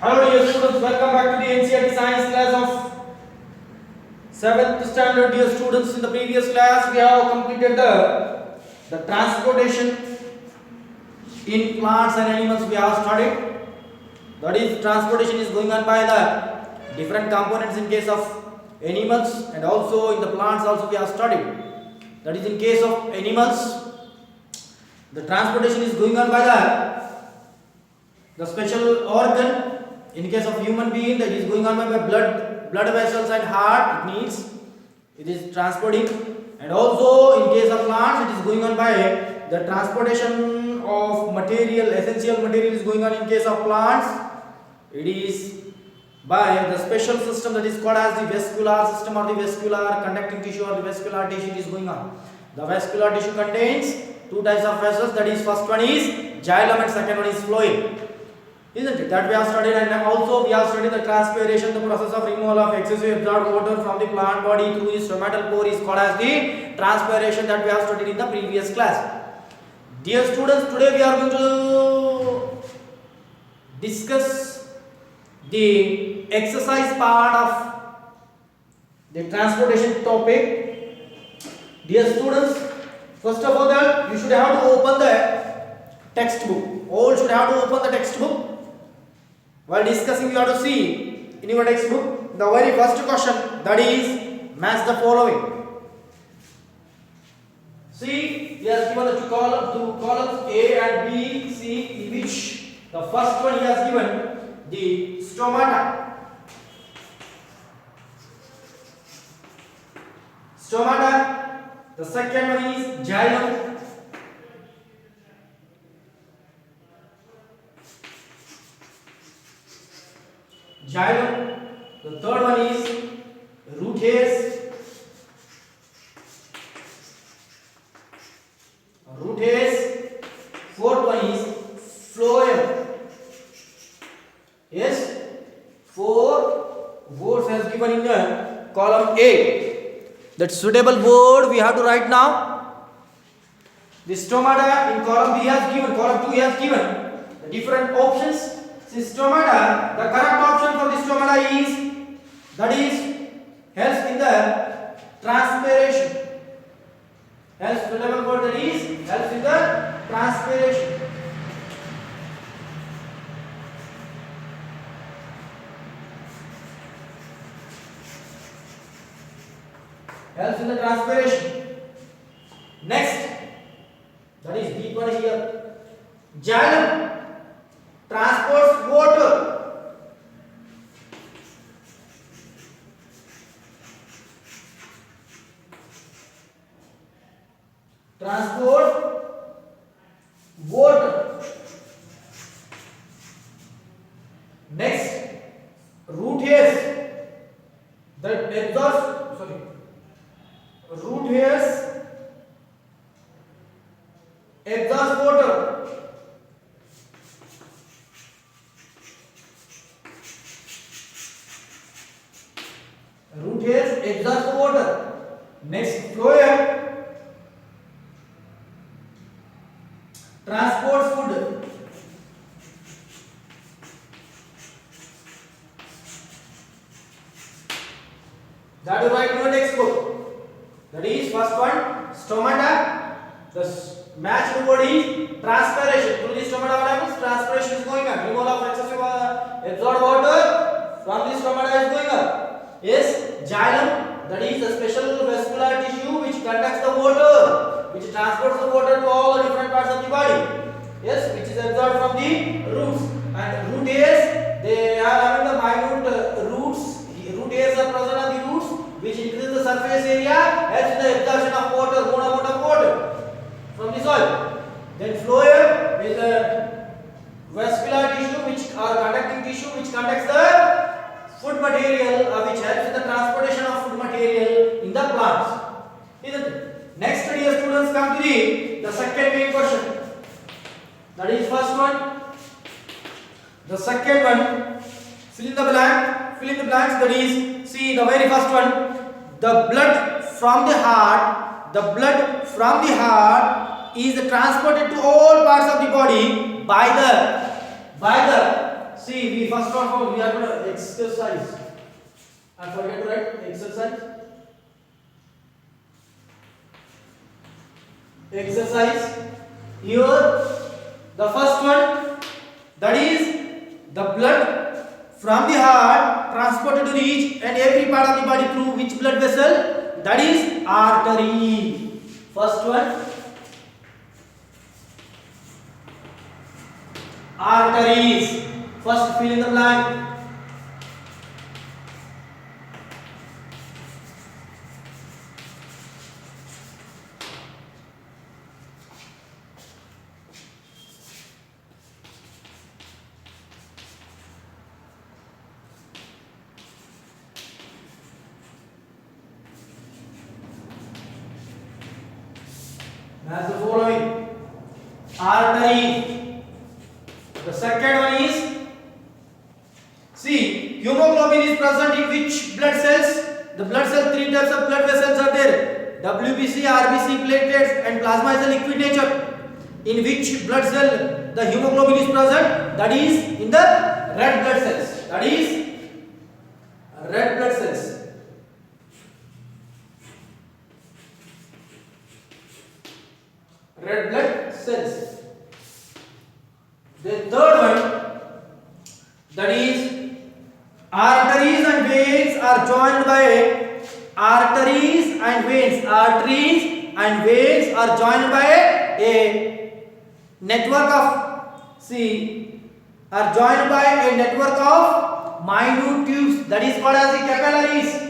Hello dear students, welcome back to the NCERT science class of 7th standard. Dear students, in the previous class we have completed the transportation in plants and animals we have studied. That is, transportation is going on by the different components in case of animals, and also in the plants also we have studied. That is, in case of animals, the transportation is going on by the special organ. In case of human being, that is going on by blood vessels and heart. It is transporting, and also in case of plants, it is going on by the transportation of material, essential material is going on. In case of plants, it is by the special system that is called as the vascular system, or the vascular conducting tissue, or the vascular tissue is going on. The vascular tissue contains two types of vessels. That is, first one is xylem and second one is phloem. Isn't it? That we have studied, and also we have studied the transpiration, the process of removal of excessive absorbed water from the plant body through the stomatal pore is called as the transpiration, that we have studied in the previous class. Dear students, today we are going to discuss the exercise part of the transportation topic. Dear students, first of all, that you should have to open the textbook. All should have to open the textbook. While discussing, you have to see in your textbook the very first question, that is, match the following. See, he has given the two columns A and B. See, in which the first one he has given the stomata. The second one is xylem. The third one is root hairs. Fourth one is phloem. Yes, 4 words has given in the column A. That suitable word we have to write now. The stomata in column B has given, column 2 has given the different options. Stomata, the correct option for the stomata is, that is, helps in the transpiration. Helps, suitable word, that is, helps in the transpiration. Helps in the transpiration. Next, that is deep one here. Xylem transports water. Next, root hairs that absorbs, root hairs absorbs water. Root hairs absorb water. Next, phloem transports food. That you write in your textbook. That is, first one, stomata. The matched word is transpiration. Through the stomata, what happens? Transpiration is going on. Removal of excessive absorbed water from the stomata is going on. Yes, xylem, that is the special vascular tissue which conducts the water, which transports the water to all the different parts of the body. Yes, which is absorbed from the roots. And root hairs, they are having the minute roots. Root hairs are present on the roots, which increases the surface area, helps in the absorption of water, good amount of water from the soil. Then phloem is the vascular tissue, which are conducting tissue, which conducts the food material, which helps in the transportation of food material in the plants. Isn't it? Next, dear students, come to the second main question. That is first one. The second one, fill in the blanks. That is, see the very first one. The blood from the heart is transported to all parts of the body by the See, we first of all we are going to exercise. I forget to write exercise. Exercise. Here, the first one, that is the blood from the heart transported to each and every part of the body through which blood vessel? That is artery. First one, arteries. First, fill in the blank. As the following: artery. The second one is, see, hemoglobin is present in which blood cells? The blood cell, three types of blood vessels are there: WBC, RBC, platelets, and plasma is a liquid nature. In which blood cell the hemoglobin is present? That is in the red blood cells. That is red blood cells. Red blood cells. The third one, that is arteries and veins are joined by arteries and veins. Arteries and veins are joined by a network of, see, are joined by a network of minute tubes, that is called as the capillaries.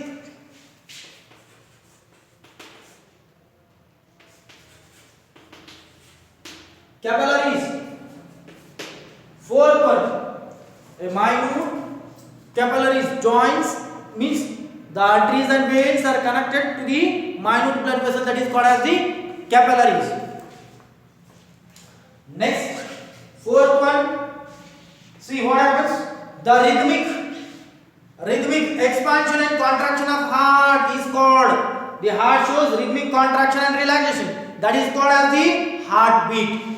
Capillaries. Fourth one, a minute capillaries joins means the arteries and veins are connected to the minute blood vessel, that is called as the capillaries. Next, fourth one, see what happens? The rhythmic expansion and contraction of heart is called, the heart shows rhythmic contraction and relaxation, that is called as the heartbeat.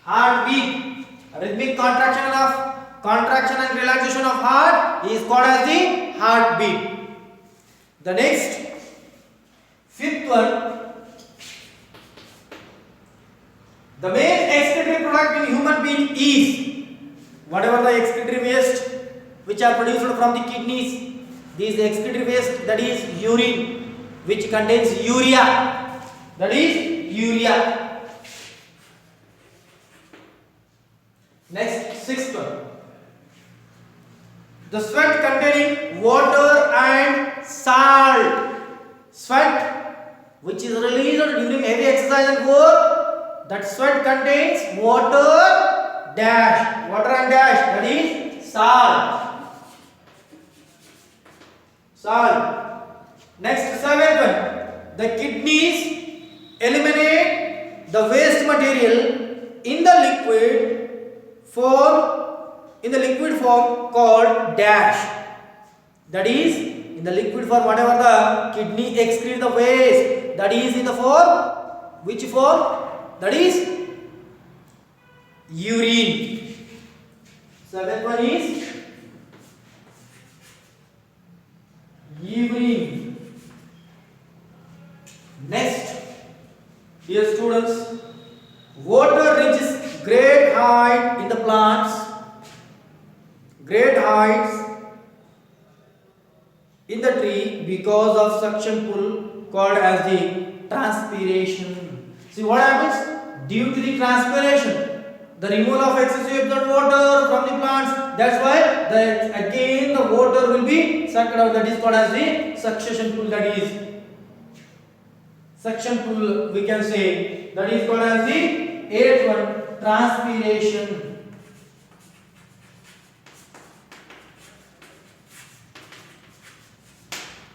Heartbeat, rhythmic contraction and relaxation of heart is called as the heartbeat. The next, fifth one, the main excretory product in human being is whatever the excretory waste which are produced from the kidneys. These excretory waste, that is urine, which contains urea. That is urea. Next, sixth one, the sweat containing water and salt. Sweat which is released during heavy exercise and work, that sweat contains water dash, water and dash, that is salt. Salt. Next, seventh one, the kidneys eliminate the waste material in the liquid form called dash, that is in the liquid form whatever the kidney excrete the waste, that is in the form, which form? That is urine. Seventh one is urine. Next, dear students, water reaches great height in the plants, great heights in the tree because of suction pull called as the transpiration. See what happens? Due to the transpiration, the removal of excessive absorbed water from the plants, that's why again the water will be sucked out, that is called as the succession pull, that is suction pull we can say, that is called as the eighth one, transpiration.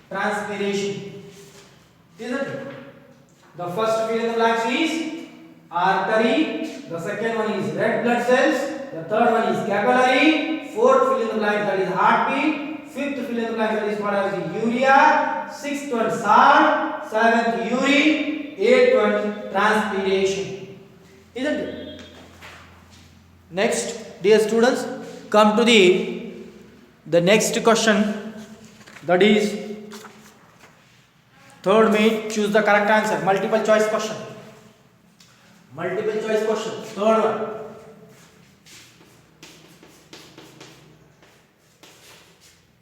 Transpiration, isn't it? The first fill in the blanks is artery, the second one is red blood cells, the third one is capillary, fourth fill in the blank that is heartbeat, fifth fill in the blank that is called as the urea, sixth one salt, seventh urine, Eighth one, transpiration. Isn't it? Next, dear students, come to the next question. That is third main. Choose the correct answer. Multiple choice question. Multiple choice question. Third one.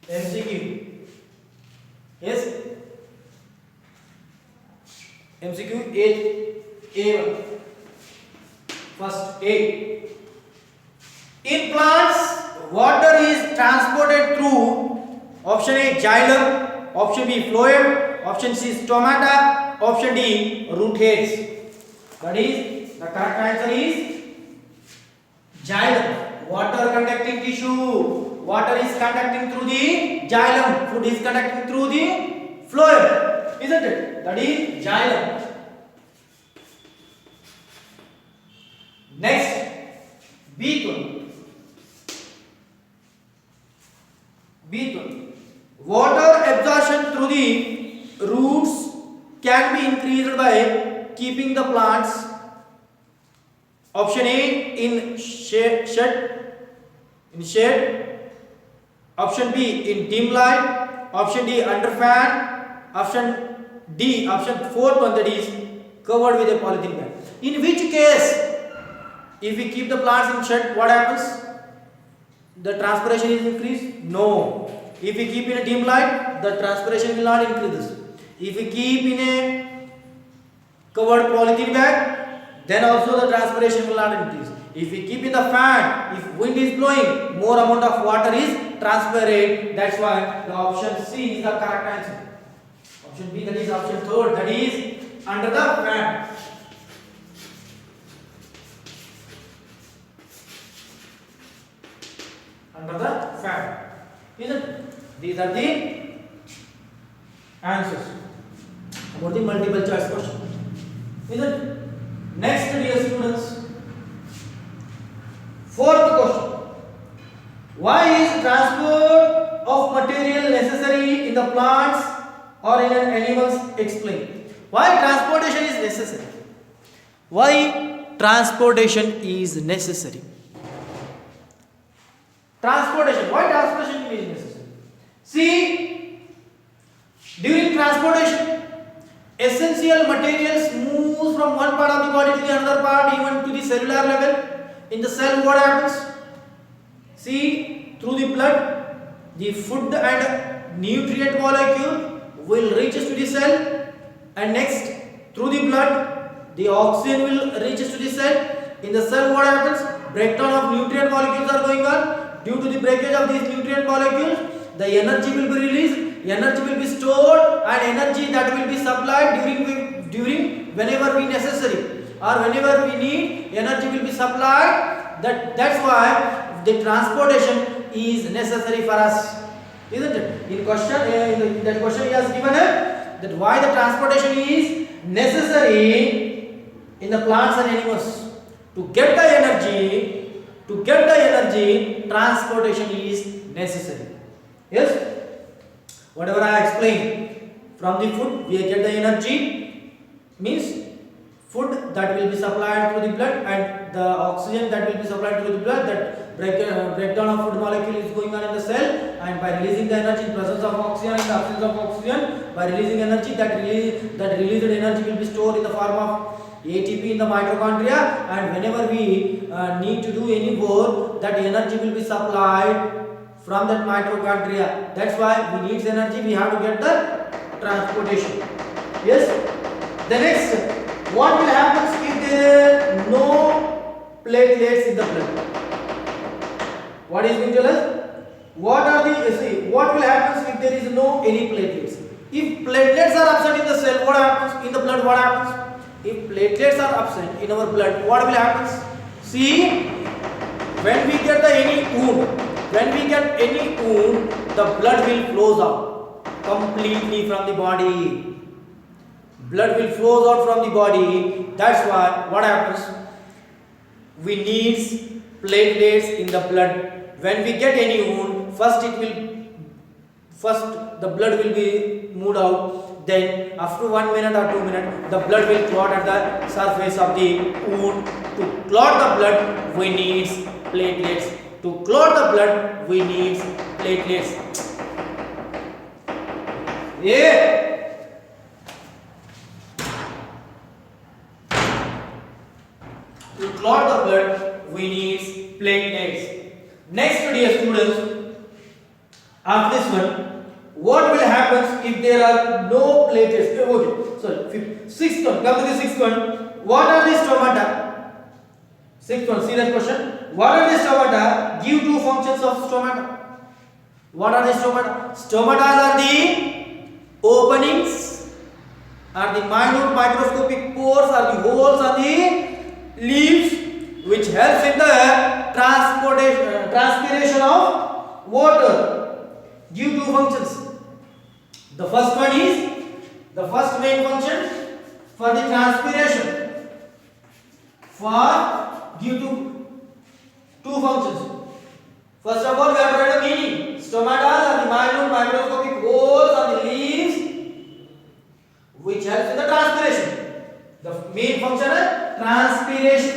MCQ. Yes. MCQ A1. First A. In plants, water is transported through option A xylem, option B phloem, option C stomata, option D root hairs. That is the correct answer is xylem. Water conducting tissue. Water is conducting through the xylem. Food is conducting through the phloem. Isn't it? That is xylem. Next, B1. B1. Water absorption through the roots can be increased by keeping the plants. Option A in shade. Option B in dim light. Option D under fan. Option fourth one, that is covered with a polythene bag. In which case, if we keep the plants in shed, what happens? The transpiration is increased? No. If we keep in a dim light, the transpiration will not increase. If we keep in a covered polythene bag, then also the transpiration will not increase. If we keep in the fan, if wind is blowing, more amount of water is transpired. That's why the option C is the correct answer. Option B, that is option third, that is under the fan. Under the fan. Isn't it? These are the answers about the multiple choice question. Isn't it? Next, dear students, fourth question. Why is transport of material necessary in the plants or in an animals? Explain. Why transportation is necessary? Why transportation is necessary? Transportation. Why transportation is necessary? See, during transportation, essential materials move from one part of the body to the another part, even to the cellular level. In the cell, what happens? See, through the blood, the food and nutrient molecule will reach to the cell, and next, through the blood, the oxygen will reach to the cell. In the cell, what happens? Breakdown of nutrient molecules are going on. Due to the breakage of these nutrient molecules, the energy will be released, energy will be stored, and energy that will be supplied during whenever we necessary or whenever we need, energy will be supplied. That's why the transportation is necessary for us, isn't it? In that question he has given that why the transportation is necessary in the plants and animals. To get the energy, transportation is necessary. Yes? Whatever I explained, from the food we get the energy, means food that will be supplied through the blood and the oxygen that will be supplied through the blood, that breakdown of food molecule is going on in the cell, and by releasing the energy in presence of oxygen and the absence of oxygen, by releasing energy, that released energy will be stored in the form of ATP in the mitochondria, and whenever we need to do any work, that energy will be supplied from that mitochondria. That's why we need energy, we have to get the transportation. Yes? The next, what will happen if there are no platelets in the blood? What is going to tell us? What will happen if there is no any platelets? If platelets are absent in the cell, what happens? In the blood, what happens? If platelets are absent in our blood, what will happen? See, when we get any wound, the blood will flows out completely from the body. Blood will flows out from the body. That's why what happens? We need platelets in the blood. When we get any wound, first the blood will be moved out. then after 1 minute or 2 minutes, the blood will clot at the surface of the wound. To clot the blood, we need platelets. To clot the blood, we need platelets. Yeah. To clot the blood, we need platelets. Next, dear students, after this one, what will happen if there are no platelets? Okay, sorry. Sixth one. Come to the sixth one. What are the stomata? Sixth one. See that question. What are the stomata? Give two functions of stomata. What are the stomata? Stomata are the openings, are the minute microscopic pores, are the holes on the leaves, which helps in the transpiration of water. Give two functions. The first one is the first main function for the transpiration. For give two functions. First of all, we have to write the meaning. Stomata are the minute microscopic holes on the leaves, which helps in the transpiration. The main function is transpiration.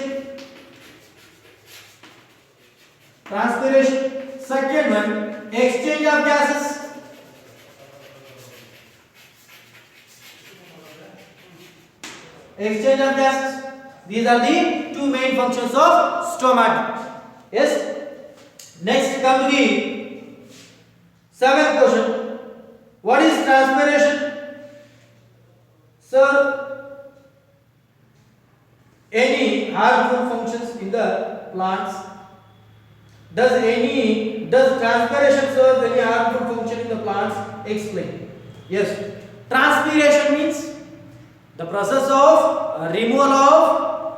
Transpiration. Second one, exchange of gases. Exchange of gases. These are the two main functions of stomata. Yes. Next, come to the seventh question. What is transpiration? Sir, any harmful functions in the plants? Does transpiration serve any harmful function in the plants? Explain. Yes. Transpiration means the process of removal of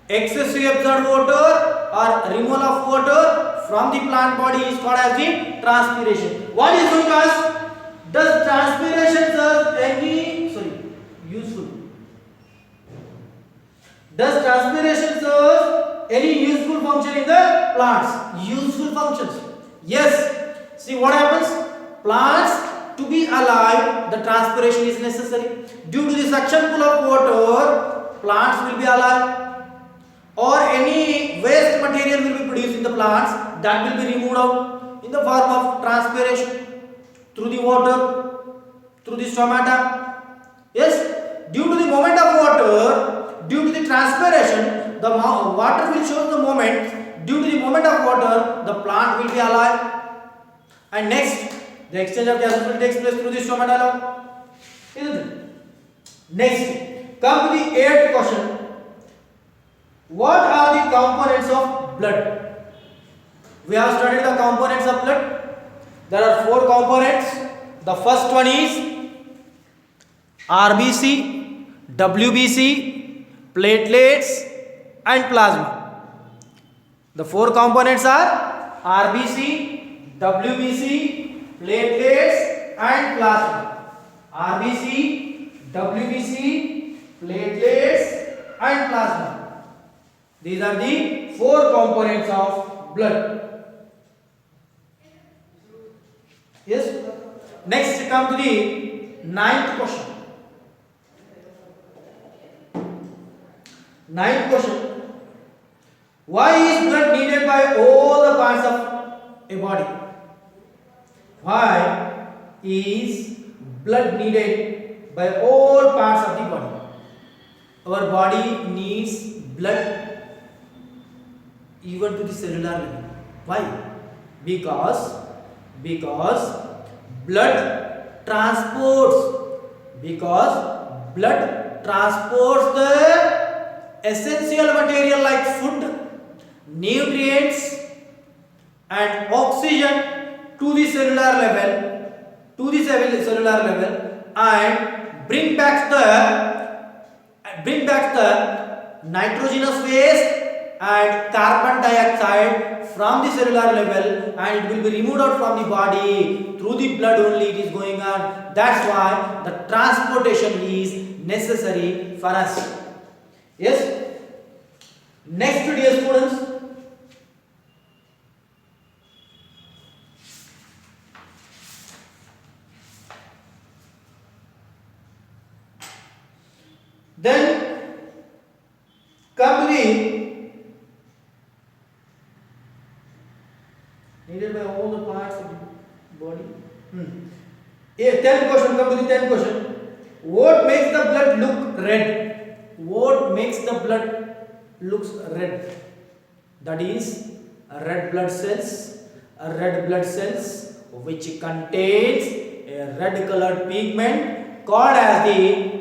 excessively absorbed water or removal of water from the plant body is called as the transpiration. What is going on? Does transpiration serve any useful? Does transpiration serve any useful function in the plants? Useful functions. Yes. See what happens? Plants, to be alive, the transpiration is necessary. Due to the suction pull of water, plants will be alive. Or any waste material will be produced in the plants, that will be removed out in the form of transpiration through the water, through the stomata. Yes, due to the movement of water, due to the transpiration, the water will show the movement. Due to the movement of water, the plant will be alive. And next, the exchange of gases will take place through the stomata. Isn't it? Next, come to the eighth question. What are the components of blood? We have studied the components of blood. There are four components. The first one is RBC, WBC, platelets and plasma. The four components are RBC, WBC, platelets and plasma. RBC, WBC, platelets and plasma. These are the four components of blood. Yes. Next, come to the ninth question. Ninth question. Why is blood needed by all the parts of a body? Why is blood needed by all parts of the body? Our body needs blood even to the cellular level. Why? Because blood transports the essential material like food, nutrients and oxygen to the cellular level, and bring back the nitrogenous waste and carbon dioxide from the cellular level, and it will be removed out from the body. Through the blood only it is going on. That's why the transportation is necessary for us. Yes. Next, dear students, Then come to the needed by all the parts of the body. Yeah, 10th question. Come to the 10th question. What makes the blood look red? What makes the blood looks red? That is red blood cells. Red blood cells which contains a red colored pigment called as the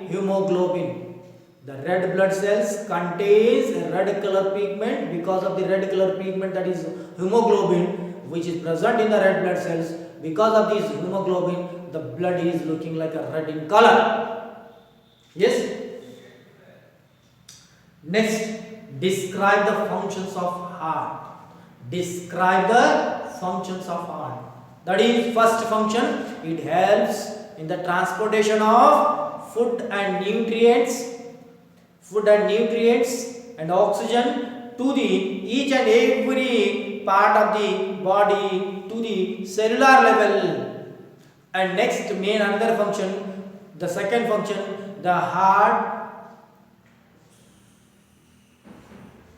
hemoglobin. The red blood cells contains a red color pigment. Because of the red color pigment, that is hemoglobin, which is present in the red blood cells. Because of this hemoglobin, the blood is looking like a red in color. Yes. Next, describe the functions of heart. Describe the functions of heart. That is, first function, it helps in the transportation of food and nutrients and oxygen to the each and every part of the body, to the cellular level. And next, main another function, the second function, the heart.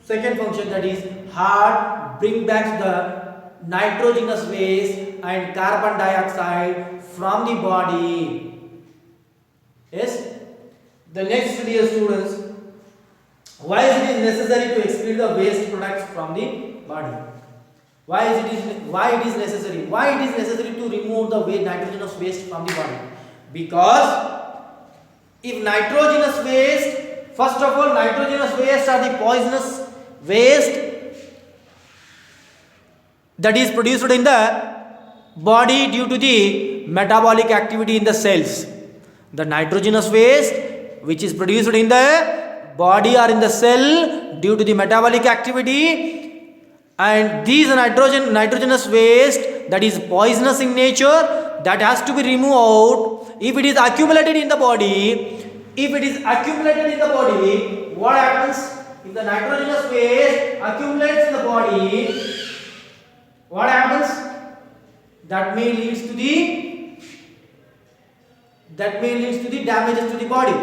Second function, that is heart bring back the nitrogenous waste and carbon dioxide from the body. Yes. The next, dear students, why is it necessary to excrete the waste products from the body? Why it is necessary? Why it is necessary to remove the nitrogenous waste from the body? Because if nitrogenous waste, first of all, nitrogenous waste are the poisonous waste that is produced in the body due to the metabolic activity in the cells. The nitrogenous waste which is produced in the body or in the cell due to the metabolic activity, and these nitrogenous waste that is poisonous in nature, that has to be removed out. If it is accumulated in the body, what happens? If the nitrogenous waste accumulates in the body, what happens? That may leads to the damages to the body.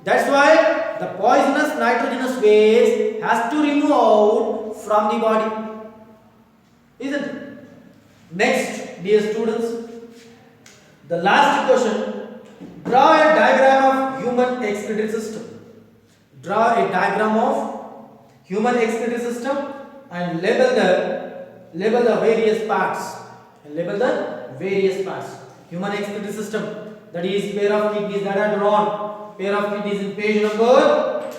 That's why the poisonous nitrogenous waste has to remove out from the body. Isn't it? Next, dear students, the last question. Draw a diagram of human excretory system. Draw a diagram of human excretory system and label the various parts. Human excretory system. That is pair of kidneys that are drawn. Pair of kidneys in page number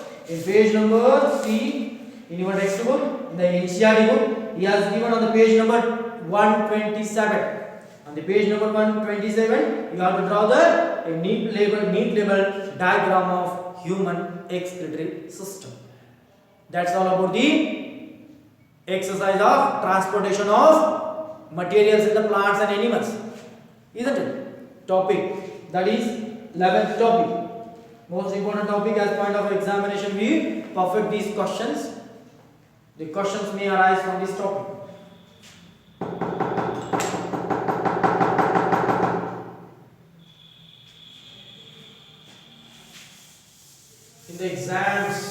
C in your textbook. In the NCERT book, he has given on the page number 127. On the page number 127, you have to draw a neat label diagram of human excretory system. That's all about the exercise of transportation of materials in the plants and animals. Isn't it? Topic, that is 11th topic. Most important topic as point of examination. We perfect these questions. The questions may arise from this topic. In the exams,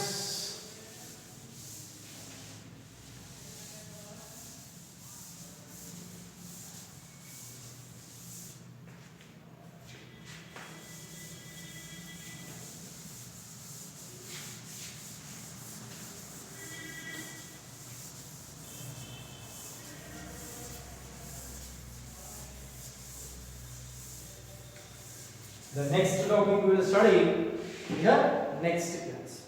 the next topic we will study in the next class.